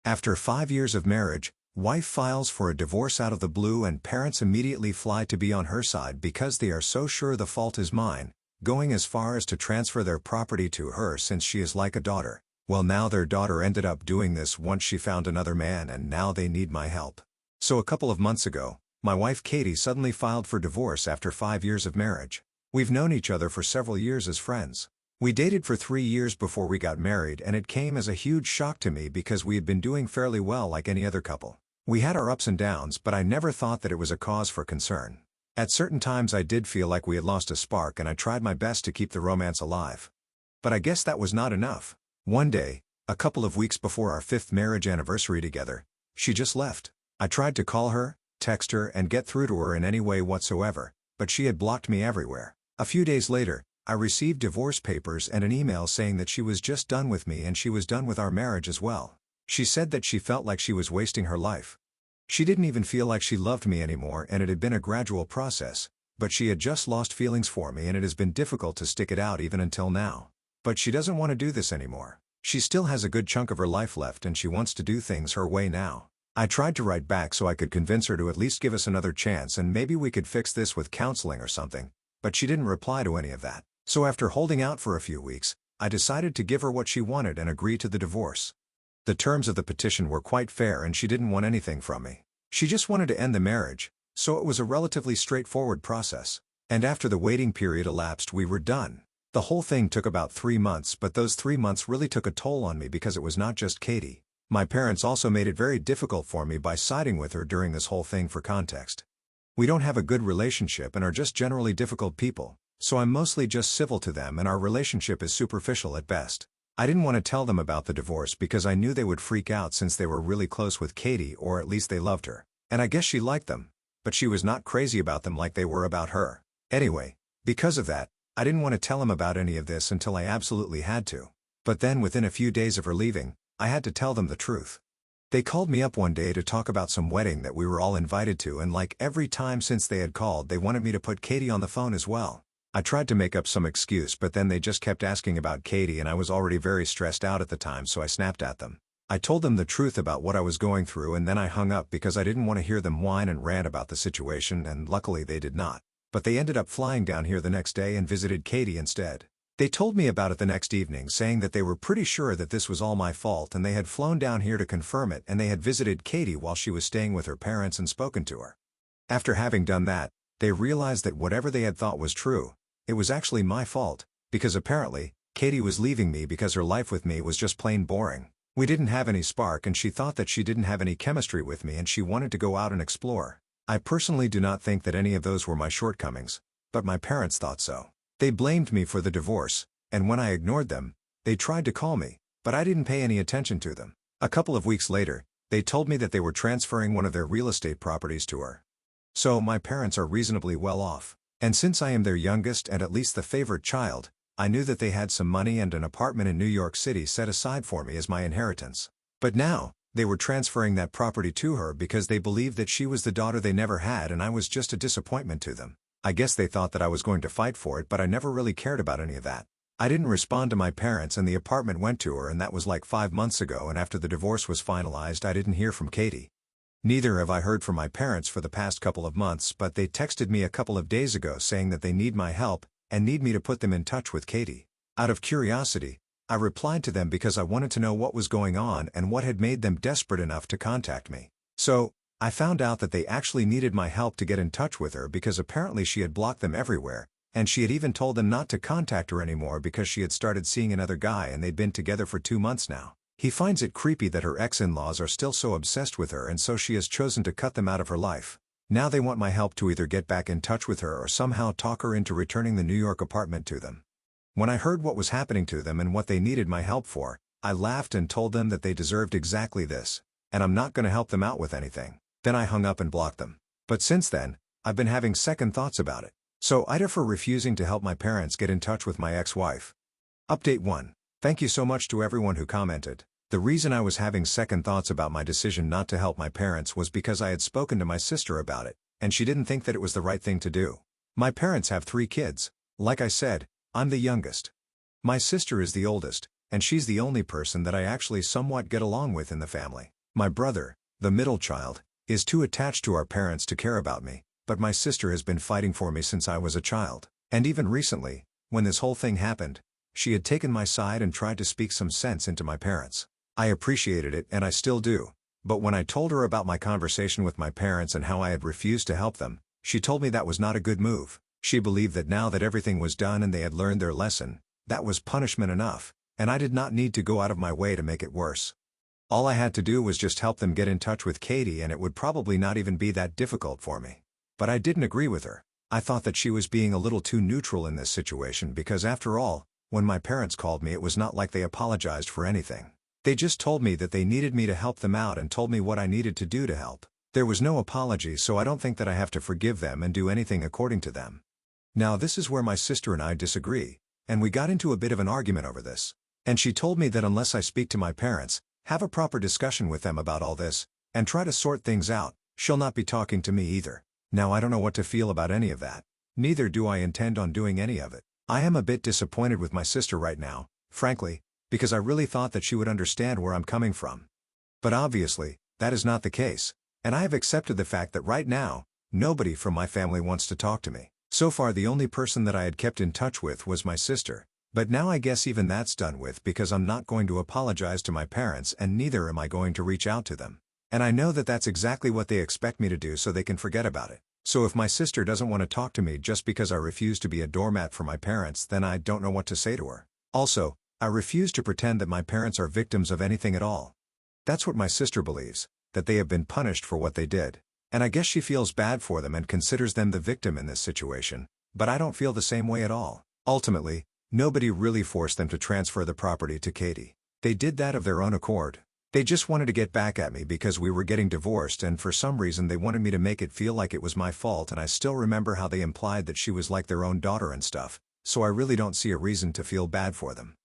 After 5 years of marriage, wife files for a divorce out of the blue and parents immediately fly to be on her side because they are so sure the fault is mine, going as far as to transfer their property to her since she is like a daughter. Well, now their daughter ended up doing this once she found another man and now they need my help. So a couple of months ago, my wife Katie suddenly filed for divorce after 5 years of marriage. We've known each other for several years as friends. We dated for 3 years before we got married and it came as a huge shock to me because we had been doing fairly well like any other couple. We had our ups and downs, but I never thought that it was a cause for concern. At certain times I did feel like we had lost a spark and I tried my best to keep the romance alive. But I guess that was not enough. One day, a couple of weeks before our 5th marriage anniversary together, she just left. I tried to call her, text her and get through to her in any way whatsoever, but she had blocked me everywhere. A few days later, I received divorce papers and an email saying that she was just done with me and she was done with our marriage as well. She said that she felt like she was wasting her life. She didn't even feel like she loved me anymore and it had been a gradual process, but she had just lost feelings for me and it has been difficult to stick it out even until now. But she doesn't want to do this anymore. She still has a good chunk of her life left and she wants to do things her way now. I tried to write back so I could convince her to at least give us another chance and maybe we could fix this with counseling or something, but she didn't reply to any of that. So after holding out for a few weeks, I decided to give her what she wanted and agree to the divorce. The terms of the petition were quite fair and she didn't want anything from me. She just wanted to end the marriage, so it was a relatively straightforward process. And after the waiting period elapsed we were done. The whole thing took about 3 months, but those 3 months really took a toll on me because it was not just Katie. My parents also made it very difficult for me by siding with her during this whole thing. For context, we don't have a good relationship and are just generally difficult people, so I'm mostly just civil to them and our relationship is superficial at best. I didn't want to tell them about the divorce because I knew they would freak out since they were really close with Katie, or at least they loved her. And I guess she liked them, but she was not crazy about them like they were about her. Anyway, because of that, I didn't want to tell them about any of this until I absolutely had to. But then within a few days of her leaving, I had to tell them the truth. They called me up one day to talk about some wedding that we were all invited to, and like every time since they had called they wanted me to put Katie on the phone as well. I tried to make up some excuse, but then they just kept asking about Katie and I was already very stressed out at the time, so I snapped at them. I told them the truth about what I was going through and then I hung up because I didn't want to hear them whine and rant about the situation, and luckily they did not. But they ended up flying down here the next day and visited Katie instead. They told me about it the next evening, saying that they were pretty sure that this was all my fault and they had flown down here to confirm it, and they had visited Katie while she was staying with her parents and spoken to her. After having done that, they realized that whatever they had thought was true, it was actually my fault, because apparently, Katie was leaving me because her life with me was just plain boring. We didn't have any spark and she thought that she didn't have any chemistry with me and she wanted to go out and explore. I personally do not think that any of those were my shortcomings, but my parents thought so. They blamed me for the divorce, and when I ignored them, they tried to call me, but I didn't pay any attention to them. A couple of weeks later, they told me that they were transferring one of their real estate properties to her. So my parents are reasonably well off, and since I am their youngest and at least the favorite child, I knew that they had some money and an apartment in New York City set aside for me as my inheritance. But now, they were transferring that property to her because they believed that she was the daughter they never had and I was just a disappointment to them. I guess they thought that I was going to fight for it, but I never really cared about any of that. I didn't respond to my parents and the apartment went to her, and that was like 5 months ago, and after the divorce was finalized I didn't hear from Katie. Neither have I heard from my parents for the past couple of months, but they texted me a couple of days ago saying that they need my help and need me to put them in touch with Katie. Out of curiosity, I replied to them because I wanted to know what was going on and what had made them desperate enough to contact me. So, I found out that they actually needed my help to get in touch with her because apparently she had blocked them everywhere, and she had even told them not to contact her anymore because she had started seeing another guy and they'd been together for 2 months now. He finds it creepy that her ex-in-laws are still so obsessed with her, and so she has chosen to cut them out of her life. Now they want my help to either get back in touch with her or somehow talk her into returning the New York apartment to them. When I heard what was happening to them and what they needed my help for, I laughed and told them that they deserved exactly this, and I'm not going to help them out with anything. Then I hung up and blocked them. But since then, I've been having second thoughts about it. So Ida for refusing to help my parents get in touch with my ex-wife. Update 1. Thank you so much to everyone who commented. The reason I was having second thoughts about my decision not to help my parents was because I had spoken to my sister about it, and she didn't think that it was the right thing to do. My parents have 3 kids. Like I said, I'm the youngest. My sister is the oldest, and she's the only person that I actually somewhat get along with in the family. My brother, the middle child, is too attached to our parents to care about me, but my sister has been fighting for me since I was a child. And even recently, when this whole thing happened, she had taken my side and tried to speak some sense into my parents. I appreciated it and I still do. But when I told her about my conversation with my parents and how I had refused to help them, she told me that was not a good move. She believed that now that everything was done and they had learned their lesson, that was punishment enough, and I did not need to go out of my way to make it worse. All I had to do was just help them get in touch with Katie, and it would probably not even be that difficult for me. But I didn't agree with her. I thought that she was being a little too neutral in this situation because after all, when my parents called me it was not like they apologized for anything. They just told me that they needed me to help them out and told me what I needed to do to help. There was no apology, so I don't think that I have to forgive them and do anything according to them. Now this is where my sister and I disagree, and we got into a bit of an argument over this. And she told me that unless I speak to my parents, have a proper discussion with them about all this, and try to sort things out, she'll not be talking to me either. Now I don't know what to feel about any of that. Neither do I intend on doing any of it. I am a bit disappointed with my sister right now, frankly, because I really thought that she would understand where I'm coming from. But obviously, that is not the case, and I have accepted the fact that right now, nobody from my family wants to talk to me. So far the only person that I had kept in touch with was my sister. But now I guess even that's done with because I'm not going to apologize to my parents and neither am I going to reach out to them. And I know that that's exactly what they expect me to do so they can forget about it. So if my sister doesn't want to talk to me just because I refuse to be a doormat for my parents, then I don't know what to say to her. Also, I refuse to pretend that my parents are victims of anything at all. That's what my sister believes, that they have been punished for what they did. And I guess she feels bad for them and considers them the victim in this situation, but I don't feel the same way at all. Ultimately, nobody really forced them to transfer the property to Katie. They did that of their own accord. They just wanted to get back at me because we were getting divorced and for some reason they wanted me to make it feel like it was my fault, and I still remember how they implied that she was like their own daughter and stuff, so I really don't see a reason to feel bad for them.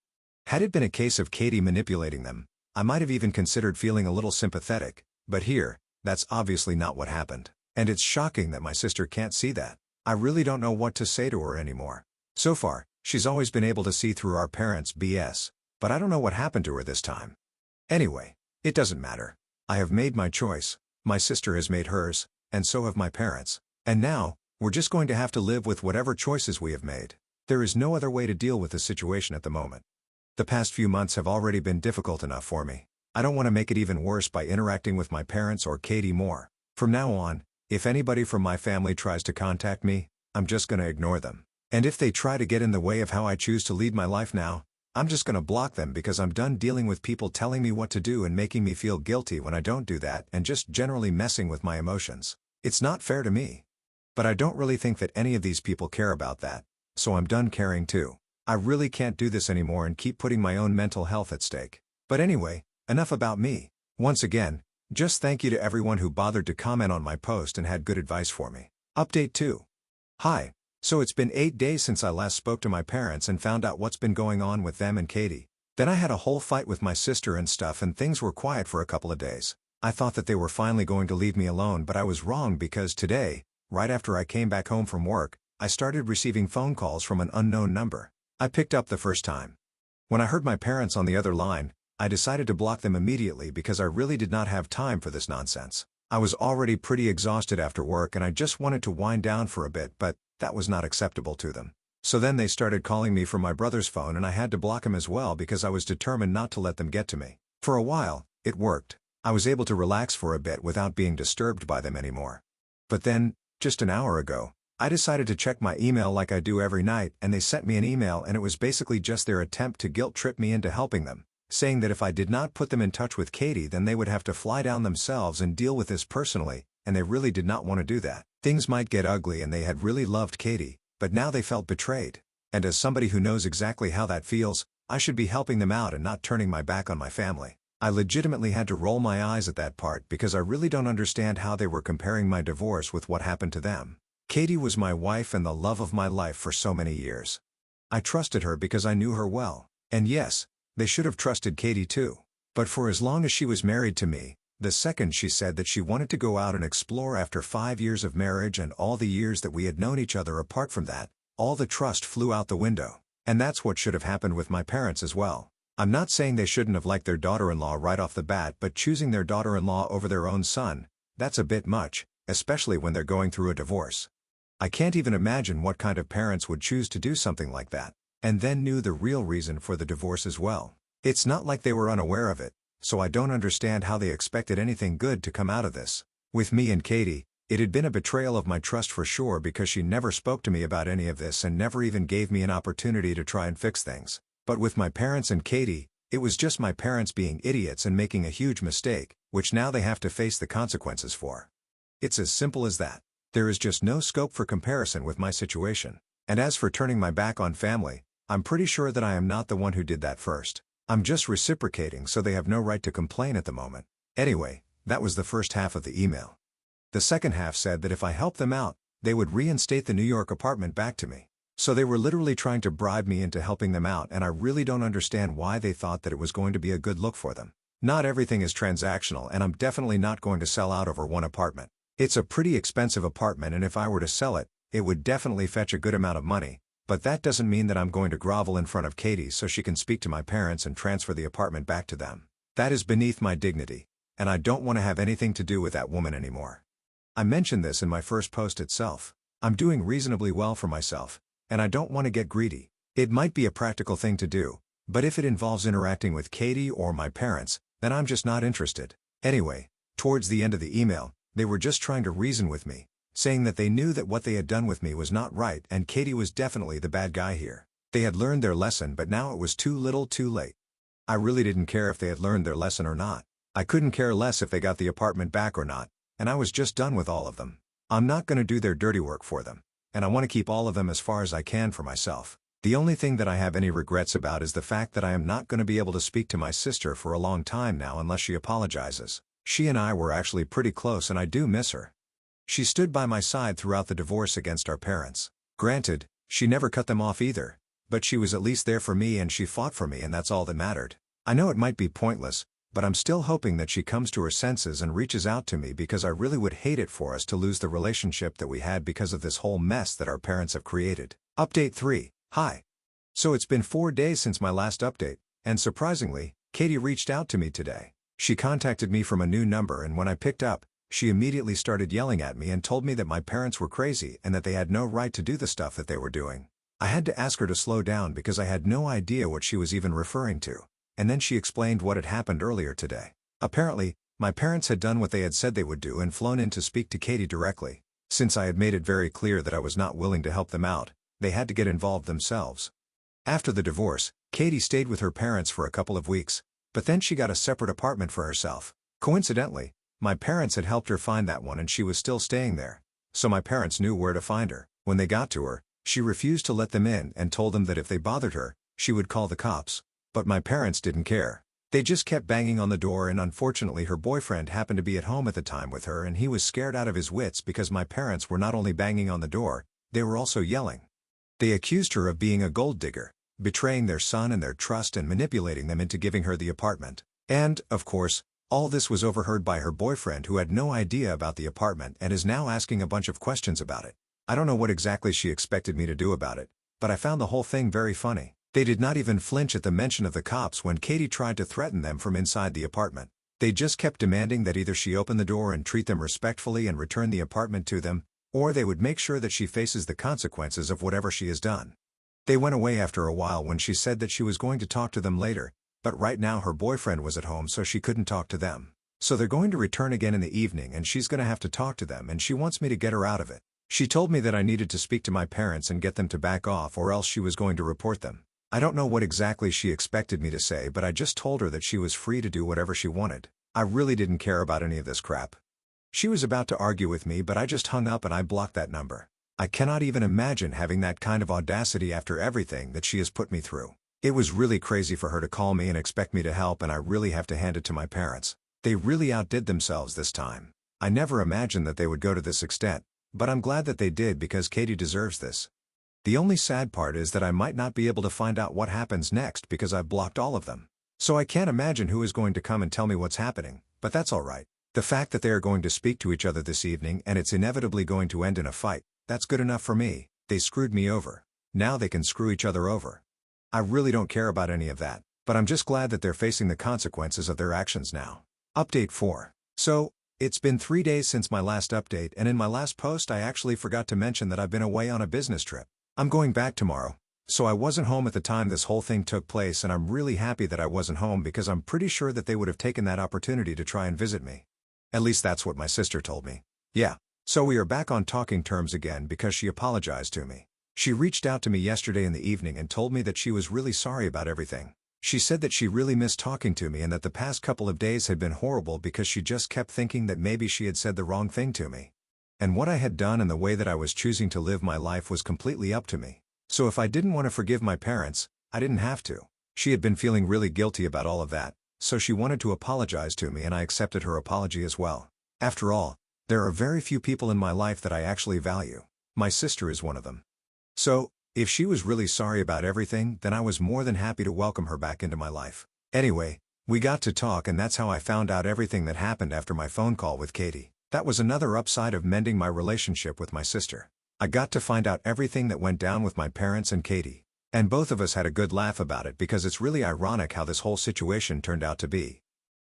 Had it been a case of Katie manipulating them, I might have even considered feeling a little sympathetic, but here, that's obviously not what happened. And it's shocking that my sister can't see that. I really don't know what to say to her anymore. So far, she's always been able to see through our parents' BS, but I don't know what happened to her this time. Anyway, it doesn't matter. I have made my choice, my sister has made hers, and so have my parents. And now, we're just going to have to live with whatever choices we have made. There is no other way to deal with this situation at the moment. The past few months have already been difficult enough for me. I don't want to make it even worse by interacting with my parents or Katie more. From now on, if anybody from my family tries to contact me, I'm just going to ignore them. And if they try to get in the way of how I choose to lead my life now, I'm just going to block them because I'm done dealing with people telling me what to do and making me feel guilty when I don't do that and just generally messing with my emotions. It's not fair to me. But I don't really think that any of these people care about that, so I'm done caring too. I really can't do this anymore and keep putting my own mental health at stake. But anyway, enough about me. Once again, just thank you to everyone who bothered to comment on my post and had good advice for me. Update 2. Hi. So it's been 8 days since I last spoke to my parents and found out what's been going on with them and Katie. Then I had a whole fight with my sister and stuff and things were quiet for a couple of days. I thought that they were finally going to leave me alone, but I was wrong because today, right after I came back home from work, I started receiving phone calls from an unknown number. I picked up the first time. When I heard my parents on the other line, I decided to block them immediately because I really did not have time for this nonsense. I was already pretty exhausted after work and I just wanted to wind down for a bit, but that was not acceptable to them. So then they started calling me from my brother's phone and I had to block him as well because I was determined not to let them get to me. For a while, it worked. I was able to relax for a bit without being disturbed by them anymore. But then, just an hour ago, I decided to check my email like I do every night and they sent me an email and it was basically just their attempt to guilt trip me into helping them, saying that if I did not put them in touch with Katie then they would have to fly down themselves and deal with this personally, and they really did not want to do that. Things might get ugly and they had really loved Katie, but now they felt betrayed. And as somebody who knows exactly how that feels, I should be helping them out and not turning my back on my family. I legitimately had to roll my eyes at that part because I really don't understand how they were comparing my divorce with what happened to them. Katie was my wife and the love of my life for so many years. I trusted her because I knew her well. And yes, they should have trusted Katie too. But for as long as she was married to me, the second she said that she wanted to go out and explore after 5 years of marriage and all the years that we had known each other apart from that, all the trust flew out the window. And that's what should have happened with my parents as well. I'm not saying they shouldn't have liked their daughter-in-law right off the bat, but choosing their daughter-in-law over their own son, that's a bit much, especially when they're going through a divorce. I can't even imagine what kind of parents would choose to do something like that, and then knew the real reason for the divorce as well. It's not like they were unaware of it, so I don't understand how they expected anything good to come out of this. With me and Katie, it had been a betrayal of my trust for sure, because she never spoke to me about any of this and never even gave me an opportunity to try and fix things. But with my parents and Katie, it was just my parents being idiots and making a huge mistake, which now they have to face the consequences for. It's as simple as that. There is just no scope for comparison with my situation. And as for turning my back on family, I'm pretty sure that I am not the one who did that first. I'm just reciprocating, so they have no right to complain at the moment. Anyway, that was the first half of the email. The second half said that if I helped them out, they would reinstate the New York apartment back to me. So they were literally trying to bribe me into helping them out, and I really don't understand why they thought that it was going to be a good look for them. Not everything is transactional, and I'm definitely not going to sell out over one apartment. It's a pretty expensive apartment, and if I were to sell it, it would definitely fetch a good amount of money, but that doesn't mean that I'm going to grovel in front of Katie so she can speak to my parents and transfer the apartment back to them. That is beneath my dignity, and I don't want to have anything to do with that woman anymore. I mentioned this in my first post itself. I'm doing reasonably well for myself, and I don't want to get greedy. It might be a practical thing to do, but if it involves interacting with Katie or my parents, then I'm just not interested. Anyway, towards the end of the email, they were just trying to reason with me, saying that they knew that what they had done with me was not right and Katie was definitely the bad guy here. They had learned their lesson, but now it was too little too late. I really didn't care if they had learned their lesson or not. I couldn't care less if they got the apartment back or not, and I was just done with all of them. I'm not going to do their dirty work for them, and I want to keep all of them as far as I can for myself. The only thing that I have any regrets about is the fact that I am not going to be able to speak to my sister for a long time now unless she apologizes. She and I were actually pretty close, and I do miss her. She stood by my side throughout the divorce against our parents. Granted, she never cut them off either, but she was at least there for me and she fought for me, and that's all that mattered. I know it might be pointless, but I'm still hoping that she comes to her senses and reaches out to me, because I really would hate it for us to lose the relationship that we had because of this whole mess that our parents have created. Update 3. Hi. So it's been 4 days since my last update, and surprisingly, Katie reached out to me today. She contacted me from a new number, and when I picked up, she immediately started yelling at me and told me that my parents were crazy and that they had no right to do the stuff that they were doing. I had to ask her to slow down because I had no idea what she was even referring to, and then she explained what had happened earlier today. Apparently, my parents had done what they had said they would do and flown in to speak to Katie directly. Since I had made it very clear that I was not willing to help them out, they had to get involved themselves. After the divorce, Katie stayed with her parents for a couple of weeks, but then she got a separate apartment for herself. Coincidentally, my parents had helped her find that one and she was still staying there, so my parents knew where to find her. When they got to her, she refused to let them in and told them that if they bothered her, she would call the cops. But my parents didn't care. They just kept banging on the door, and unfortunately her boyfriend happened to be at home at the time with her, and he was scared out of his wits because my parents were not only banging on the door, they were also yelling. They accused her of being a gold digger, betraying their son and their trust and manipulating them into giving her the apartment. And, of course, all this was overheard by her boyfriend, who had no idea about the apartment and is now asking a bunch of questions about it. I don't know what exactly she expected me to do about it, but I found the whole thing very funny. They did not even flinch at the mention of the cops when Katie tried to threaten them from inside the apartment. They just kept demanding that either she open the door and treat them respectfully and return the apartment to them, or they would make sure that she faces the consequences of whatever she has done. They went away after a while when she said that she was going to talk to them later, but right now her boyfriend was at home, so she couldn't talk to them. So they're going to return again in the evening, and she's going to have to talk to them, and she wants me to get her out of it. She told me that I needed to speak to my parents and get them to back off, or else she was going to report them. I don't know what exactly she expected me to say, but I just told her that she was free to do whatever she wanted. I really didn't care about any of this crap. She was about to argue with me, but I just hung up and I blocked that number. I cannot even imagine having that kind of audacity after everything that she has put me through. It was really crazy for her to call me and expect me to help, and I really have to hand it to my parents. They really outdid themselves this time. I never imagined that they would go to this extent, but I'm glad that they did, because Katie deserves this. The only sad part is that I might not be able to find out what happens next because I've blocked all of them. So I can't imagine who is going to come and tell me what's happening, but that's alright. The fact that they are going to speak to each other this evening and it's inevitably going to end in a fight, that's good enough for me. They screwed me over. Now they can screw each other over. I really don't care about any of that. But I'm just glad that they're facing the consequences of their actions now. Update 4. So, it's been 3 days since my last update, and in my last post I actually forgot to mention that I've been away on a business trip. I'm going back tomorrow. So I wasn't home at the time this whole thing took place, and I'm really happy that I wasn't home because I'm pretty sure that they would have taken that opportunity to try and visit me. At least that's what my sister told me. Yeah. So we are back on talking terms again because she apologized to me. She reached out to me yesterday in the evening and told me that she was really sorry about everything. She said that she really missed talking to me and that the past couple of days had been horrible because she just kept thinking that maybe she had said the wrong thing to me. And what I had done and the way that I was choosing to live my life was completely up to me. So if I didn't want to forgive my parents, I didn't have to. She had been feeling really guilty about all of that, so she wanted to apologize to me and I accepted her apology as well. After all, there are very few people in my life that I actually value. My sister is one of them. So, if she was really sorry about everything, then I was more than happy to welcome her back into my life. Anyway, we got to talk and that's how I found out everything that happened after my phone call with Katie. That was another upside of mending my relationship with my sister. I got to find out everything that went down with my parents and Katie. And both of us had a good laugh about it because it's really ironic how this whole situation turned out to be.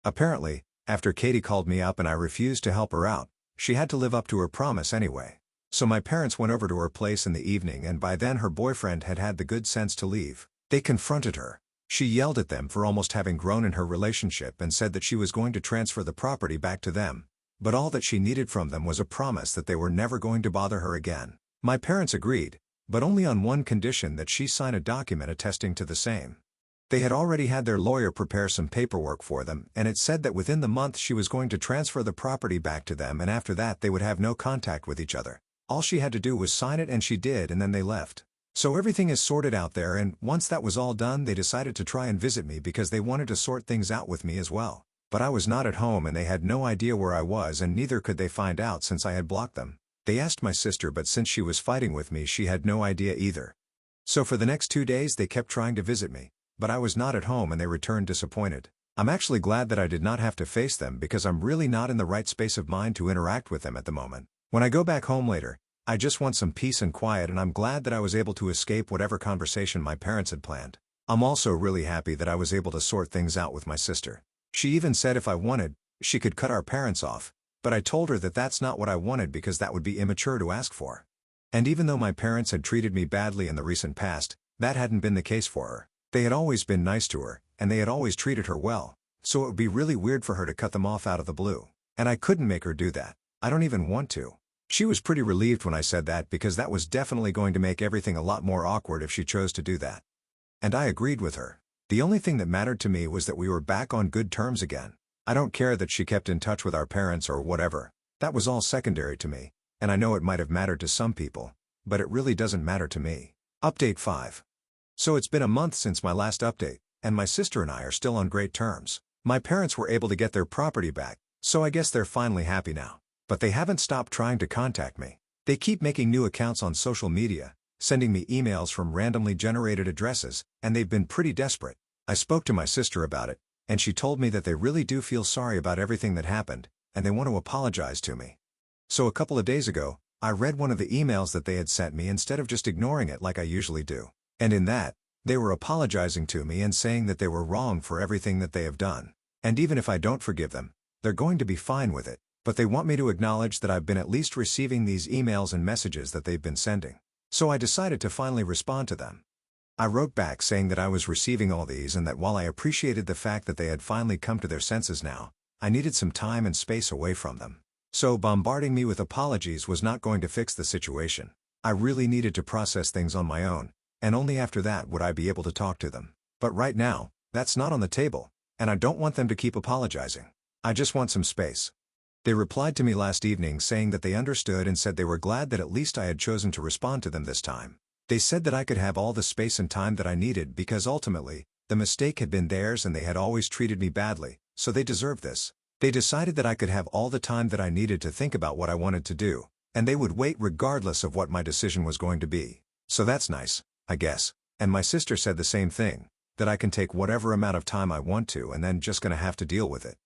Apparently, after Katie called me up and I refused to help her out, she had to live up to her promise anyway. So my parents went over to her place in the evening and by then her boyfriend had had the good sense to leave. They confronted her. She yelled at them for almost having grown in her relationship and said that she was going to transfer the property back to them. But all that she needed from them was a promise that they were never going to bother her again. My parents agreed, but only on one condition: that she sign a document attesting to the same. They had already had their lawyer prepare some paperwork for them, and it said that within the month she was going to transfer the property back to them and after that they would have no contact with each other. All she had to do was sign it and she did, and then they left. So everything is sorted out there, and once that was all done they decided to try and visit me because they wanted to sort things out with me as well. But I was not at home and they had no idea where I was, and neither could they find out since I had blocked them. They asked my sister, but since she was fighting with me she had no idea either. So for the next 2 days they kept trying to visit me, but I was not at home and they returned disappointed. I'm actually glad that I did not have to face them because I'm really not in the right space of mind to interact with them at the moment. When I go back home later, I just want some peace and quiet, and I'm glad that I was able to escape whatever conversation my parents had planned. I'm also really happy that I was able to sort things out with my sister. She even said if I wanted, she could cut our parents off, but I told her that that's not what I wanted because that would be immature to ask for. And even though my parents had treated me badly in the recent past, that hadn't been the case for her. They had always been nice to her, and they had always treated her well, so it would be really weird for her to cut them off out of the blue. And I couldn't make her do that. I don't even want to. She was pretty relieved when I said that because that was definitely going to make everything a lot more awkward if she chose to do that. And I agreed with her. The only thing that mattered to me was that we were back on good terms again. I don't care that she kept in touch with our parents or whatever. That was all secondary to me, and I know it might have mattered to some people, but it really doesn't matter to me. Update 5. So it's been a month since my last update, and my sister and I are still on great terms. My parents were able to get their property back, so I guess they're finally happy now. But they haven't stopped trying to contact me. They keep making new accounts on social media, sending me emails from randomly generated addresses, and they've been pretty desperate. I spoke to my sister about it, and she told me that they really do feel sorry about everything that happened, and they want to apologize to me. So a couple of days ago, I read one of the emails that they had sent me instead of just ignoring it like I usually do. And in that, they were apologizing to me and saying that they were wrong for everything that they have done. And even if I don't forgive them, they're going to be fine with it. But they want me to acknowledge that I've been at least receiving these emails and messages that they've been sending. So I decided to finally respond to them. I wrote back saying that I was receiving all these and that while I appreciated the fact that they had finally come to their senses now, I needed some time and space away from them. So bombarding me with apologies was not going to fix the situation. I really needed to process things on my own, and only after that would I be able to talk to them. But right now, that's not on the table, and I don't want them to keep apologizing. I just want some space. They replied to me last evening saying that they understood and said they were glad that at least I had chosen to respond to them this time. They said that I could have all the space and time that I needed because ultimately, the mistake had been theirs and they had always treated me badly, so they deserved this. They decided that I could have all the time that I needed to think about what I wanted to do, and they would wait regardless of what my decision was going to be. So that's nice, I guess. And my sister said the same thing, that I can take whatever amount of time I want to and then just gonna have to deal with it.